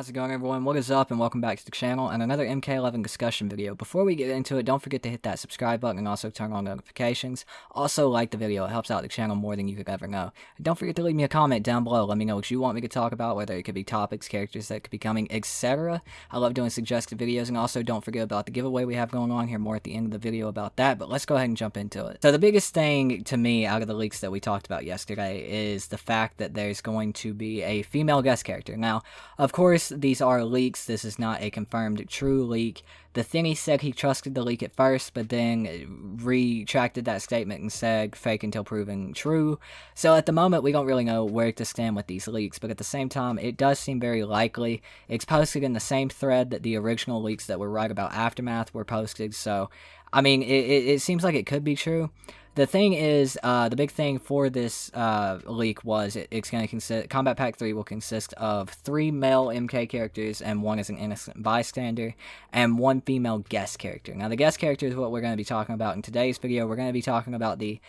How's it going, everyone? What is up, and welcome back to the channel and another MK11 discussion video. Before we get into it, don't forget to hit that subscribe button and also turn on notifications. Also, like the video. It helps out the channel more than you could ever know. And don't forget to leave me a comment down below. Let me know what you want me to talk about, whether it could be topics, characters that could be coming, etc. I love doing suggested videos, and also don't forget about the giveaway we have going on here more at the end of the video about that, but let's go ahead and jump into it. So the biggest thing to me out of the leaks that we talked about yesterday is the fact that there's going to be a female guest character. Now, of course, these are leaks. This is not a confirmed true leak. The Thingy said he trusted the leak at first, but then retracted that statement and said fake until proven true. So at the moment, we don't really know where to stand with these leaks, but at the same time, it does seem very likely. It's posted in the same thread that the original leaks that were right about Aftermath were posted, so I mean, it seems like it could be true. The thing is, the big thing for this leak was it's going to consist. Combat Pack 3 will consist of 3 male MK characters, and 1 is an innocent bystander, and 1 female guest character. Now, the guest character is what we're going to be talking about in today's video. We're going to be talking about the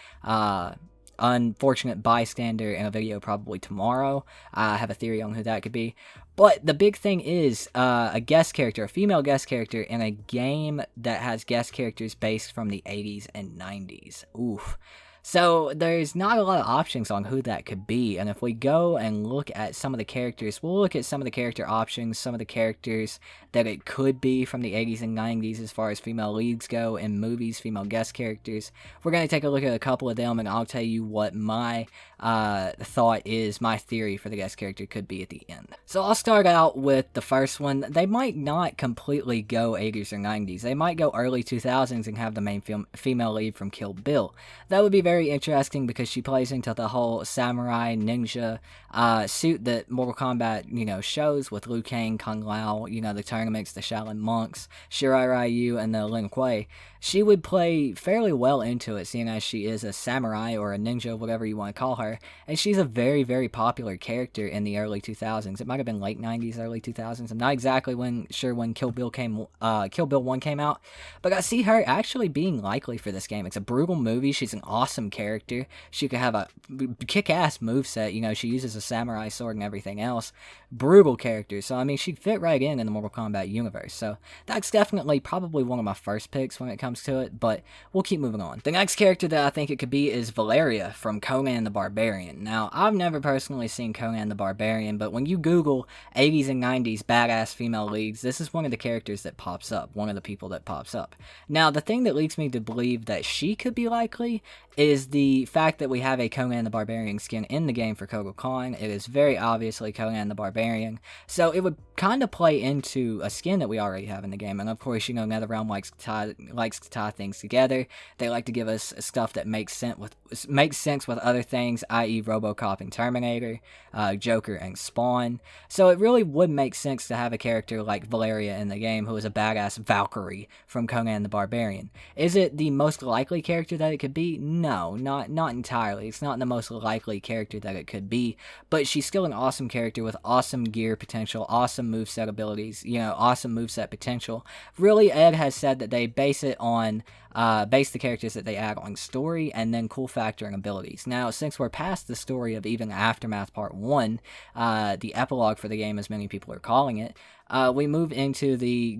unfortunate bystander in a video probably tomorrow. I have a theory on who that could be. But the big thing is a guest character, a female guest character in a game that has guest characters based from the 80s and 90s. Oof. So there's not a lot of options on who that could be, and if we go and look at some of the characters, we'll look at some of the character options, some of the characters that it could be from the 80s and 90s as far as female leads go in movies, female guest characters. We're going to take a look at a couple of them, and I'll tell you what my thought is, my theory for the guest character could be at the end. So I'll start out with the first one. They might not completely go 80s or 90s. They might go early 2000s and have the main female lead from Kill Bill. That would be very interesting because she plays into the whole samurai ninja suit that Mortal Kombat, shows with Liu Kang, Kung Lao, the tournaments, the Shaolin monks, Shirai Ryu, and the Lin Kuei. She would play fairly well into it, seeing as she is a samurai or a ninja, whatever you want to call her, and she's a very, very popular character in the early 2000s. It might have been late 90s, early 2000s. I'm not exactly sure when Kill Bill 1 came out, but I see her actually being likely for this game. It's a brutal movie. She's an awesome character. She could have a kick-ass moveset. She uses a samurai sword and everything else. Brutal character. So, I mean, she'd fit right in the Mortal Kombat universe. So, that's definitely probably one of my first picks when it comes to it, but we'll keep moving on. The next character that I think it could be is Valeria from Conan the Barbarian. Now, I've never personally seen Conan the Barbarian, but when you Google 80s and 90s badass female leads, this is one of the characters that pops up, one of the people that pops up. Now, the thing that leads me to believe that she could be likely is the fact that we have a Conan the Barbarian skin in the game for Kotal Khan. It is very obviously Conan the Barbarian, so it would kind of play into a skin that we already have in the game. And of course, NetherRealm likes to tie things together. They like to give us stuff that makes sense with other things, i.e. RoboCop and Terminator, Joker and Spawn. So it really would make sense to have a character like Valeria in the game who is a badass Valkyrie from Conan the Barbarian. Is it the most likely character that it could be? No, not entirely. It's not the most likely character that it could be, but she's still an awesome character with awesome gear potential, awesome moveset abilities, awesome moveset potential. Really, Ed has said that they base the characters that they add on story and then cool factor and abilities. Now, since we're past the story of even Aftermath Part 1, the epilogue for the game, as many people are calling it, we move into the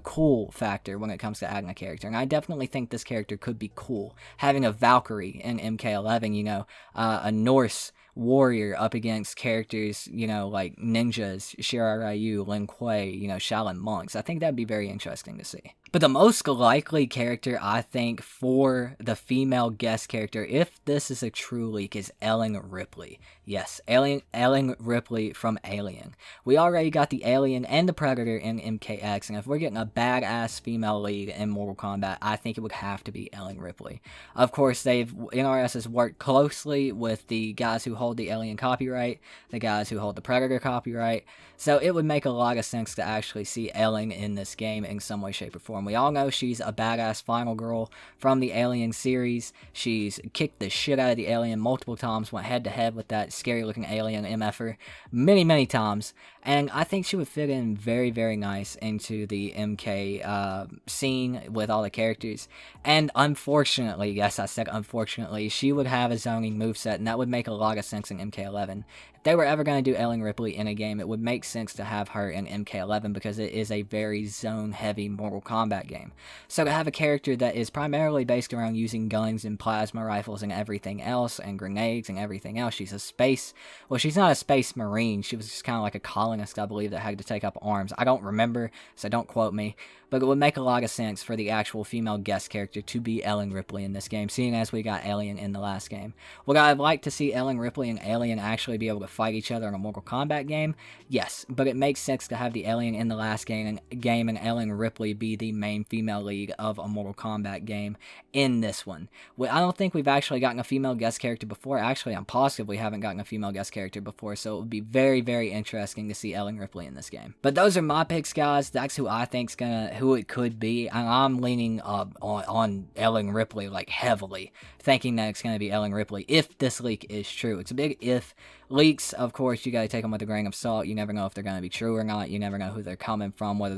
cool factor when it comes to adding a character. And I definitely think this character could be cool. Having a Valkyrie in MK11, a Norse warrior up against characters, like ninjas, Shirai Ryu, Lin Kuei, Shaolin monks. I think that'd be very interesting to see. But the most likely character, I think, for the female guest character, if this is a true leak, is Ellen Ripley. Yes, Ellen Ripley from Alien. We already got the Alien and the Predator in MKX, and if we're getting a badass female lead in Mortal Kombat, I think it would have to be Ellen Ripley. Of course, NRS has worked closely with the guys who hold the Alien copyright, the guys who hold the Predator copyright, so it would make a lot of sense to actually see Ellen in this game in some way, shape, or form. We all know she's a badass final girl from the Alien series. She's kicked the shit out of the Alien multiple times, went head-to-head with that scary-looking Alien MFer many, many times, and I think she would fit in very, very nice into the MK scene with all the characters. And unfortunately, yes, I said unfortunately, she would have a zoning moveset, and that would make a lot of sense in MK11. they were ever going to do Ellen Ripley in a game, it would make sense to have her in MK11 because it is a very zone-heavy Mortal Kombat game. So to have a character that is primarily based around using guns and plasma rifles and everything else, and grenades and everything else, she's not a space marine, she was just kind of like a colonist, I believe, that had to take up arms. I don't remember, so don't quote me, but it would make a lot of sense for the actual female guest character to be Ellen Ripley in this game, seeing as we got Alien in the last game. Would I like to see Ellen Ripley and Alien actually be able to fight each other in a Mortal Kombat game? Yes, but it makes sense to have the Alien in the last game and Ellen Ripley be the main female lead of a Mortal Kombat game in this one. I don't think we've actually gotten a female guest character before. Actually, I'm positive we haven't gotten a female guest character before, so it would be very, very interesting to see Ellen Ripley in this game. But those are my picks, guys. That's who I think's who it could be, and I'm leaning on Ellen Ripley like heavily, thinking that it's going to be Ellen Ripley if this leak is true. It's a big if. Leaks, of course, you got to take them with a grain of salt. You never know if they're going to be true or not. You never know who they're coming from, whether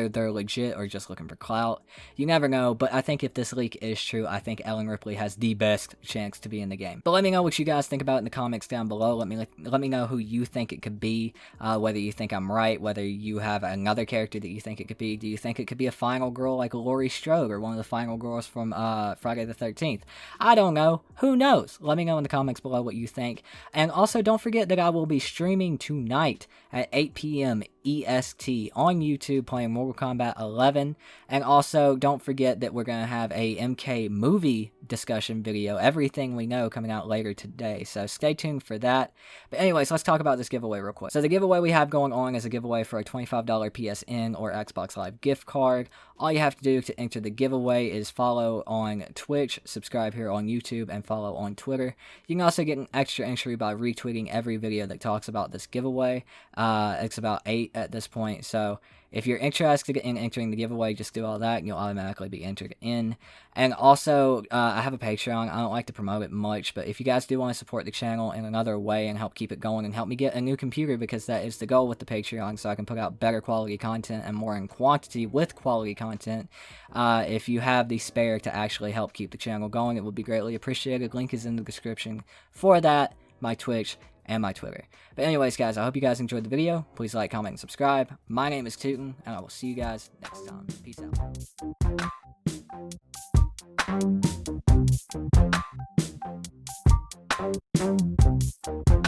they're legit or just looking for clout. You never know, but I think if this leak is true, I think Ellen Ripley has the best chance to be in the game. But let me know what you guys think about it in the comments down below. Let me know who you think it could be, whether you think I'm right, whether you have another character that you think it could be. Do you think it could be a final girl like Laurie Strode or one of the final girls from Friday the 13th? I don't know. Who knows? Let me know in the comments below what you think. And also, don't forget that I will be streaming tonight at 8 p.m. EST on YouTube playing Mortal Kombat 11. And also, don't forget that we're going to have a MK movie discussion video, everything we know, coming out later today. So stay tuned for that. But anyways, let's talk about this giveaway real quick. So the giveaway we have going on is a giveaway for a $25 PSN or Xbox Live gift card. All you have to do to enter the giveaway is follow on Twitch, subscribe here on YouTube, and follow on Twitter. You can also get an extra entry by retweeting every video that talks about this giveaway. It's about 8 at this point, so if you're interested in entering the giveaway, just do all that and you'll automatically be entered in. And also, I have a Patreon. I don't like to promote it much, but if you guys do want to support the channel in another way and help keep it going and help me get a new computer, because that is the goal with the Patreon, so I can put out better quality content and more in quantity with quality content. If you have the spare to actually help keep the channel going, it would be greatly appreciated. Link is in the description for that, my Twitch, and my Twitter. But anyways, guys, I hope you guys enjoyed the video. Please like, comment, and subscribe. My name is Tootin, and I will see you guys next time. Peace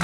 out.